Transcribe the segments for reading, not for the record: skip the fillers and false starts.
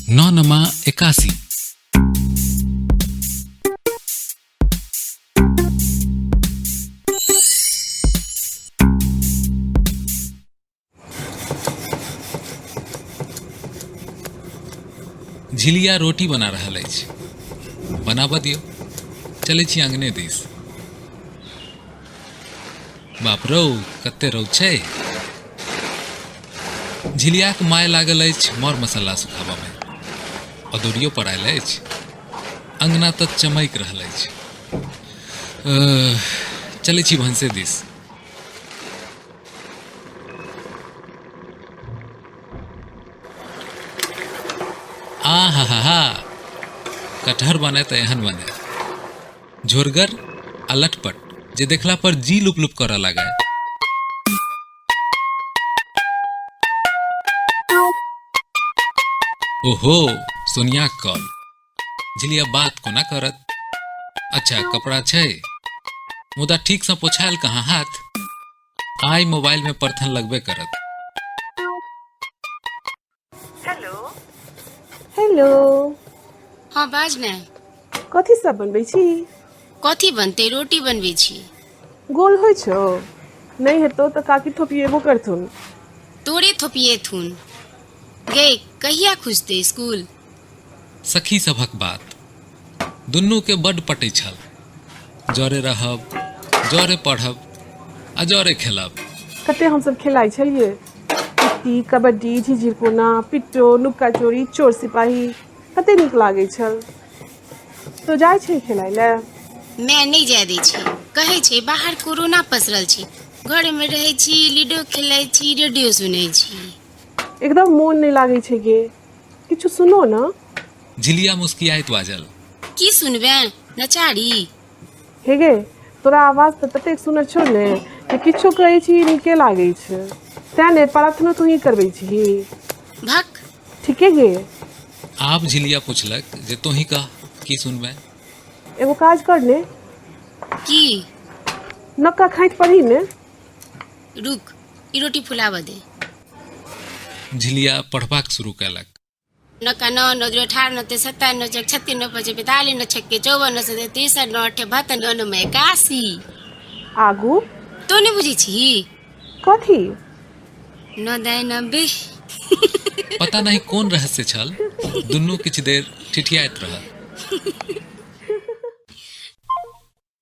9 81। झिलिया रोटी बना रहल अछि। बनाबऽ दियौ, चलै छी आंगने दिस। बाप रौ, कते रौद छै। झिलियाक माय लागल अछि मर मसाला सुखाबऽमे। अदौड़ियो पड़ायल अछि। अंगना तऽ चमैक रहल अछि। चलै छी भनसे दिस। हा कटहर बने तऽ एहन बने, झोरगर आ लटपट, जे देखला पर जी लुप लुप करऽ लागे। ओहो, सोनिया कॉल। झिलिया बात कोना करत। अच्छा, कपड़ा छै, मुदा ठीक सँ पोछायल कहाँ हाथ। आइ मोबाइल में परथन लगबे करत। हेलो। हाँ, बाज ने। कथी सब बनबै छी? कथी बनते? रोटी बनबै छी। गोल होइ छौ? नहीं हेतौ तऽ काकी थोपिएबो करथुन। तोरे थोपिएथुन। गे, कहिया खुजते स्कूल? सखी सभक बात दुनू के बड्ड पटै छल। जरे रहब, जरे पढ़ब आ जरे खेलब। कते हमसब खेलाइ छलियै। कुत्ती, कबड्डी, झिझिर-कोना, पिट्टो, नुक्का चोरी, चोर सिपाही, कते नीक लागै छल। तो जाइ छै खेलाइ लए? मैं नहीं जाय दै छी। कहै छै बाहर कोरोना पसरल छै। घर में रहै छी, लूडो खेलाइ छी, रेडियो सुनै छी। एकदम मोन नहीं लागै छै गे। किछु सुनो न। झिलिया मुस्कियाइत बाजल। की सुनबे? नचारी? हे गे, तोरा आवाज तऽ ततेक सुनर छौ ने जे किछो कहै छी नीके लागै छै। तें ने प्रार्थनो तू ही करबै छी। भक। ठीके गे। आब झिलिया पूछलक जे तोही कह, की सुनबे? एगो काज कर ने। की? नक्का खाइत पढ़ी ने। रुक, ई रोटी फुलाबऽ दे। झिलिया पढ़बाक शुरू कयलक। नक्का 9 9 0 18 9 17 9 36 9 5 42 9 6 54 9 7 63 9 8 72 9 9 81। आगू? तो नहीं बुझी छी? कथी? 9 दाइ 90। पता नहीं कोन रहस्य छल। दुनू किछु देर ठिठियाइत रहल।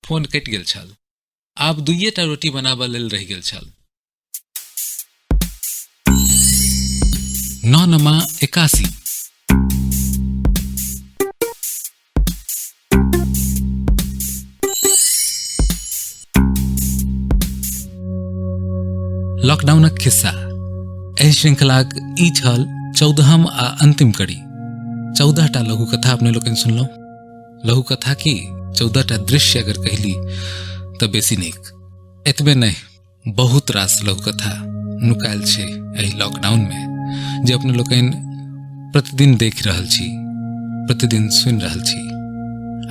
फोन कटि गेल छल। आब 2टा रोटी बनाबऽ लेल रहि गेल छल। 9 81। लॉकडाउनक खिस्सा। एहि श्रृंखलाक ई छल 14म आ अंतिम कड़ी। 14टा लघु कथा अपने लोकनि सुनलहुँ। लघु कथा की 14टा दृश्य अगर कहली तऽ बेसी नीक। एतबे नहीं, बहुत रास लघु कथा नुकायल छै एहि लॉकडाउन में, जे अपने लोकनि प्रतिदिन देख रहल छी, प्रतिदिन सुनि रहल छी।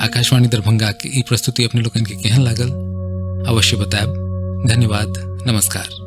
आकाशवाणी दरभंगा के ई प्रस्तुति अपने लोकनि के केहन लागल अवश्य बतायब। धन्यवाद, नमस्कार।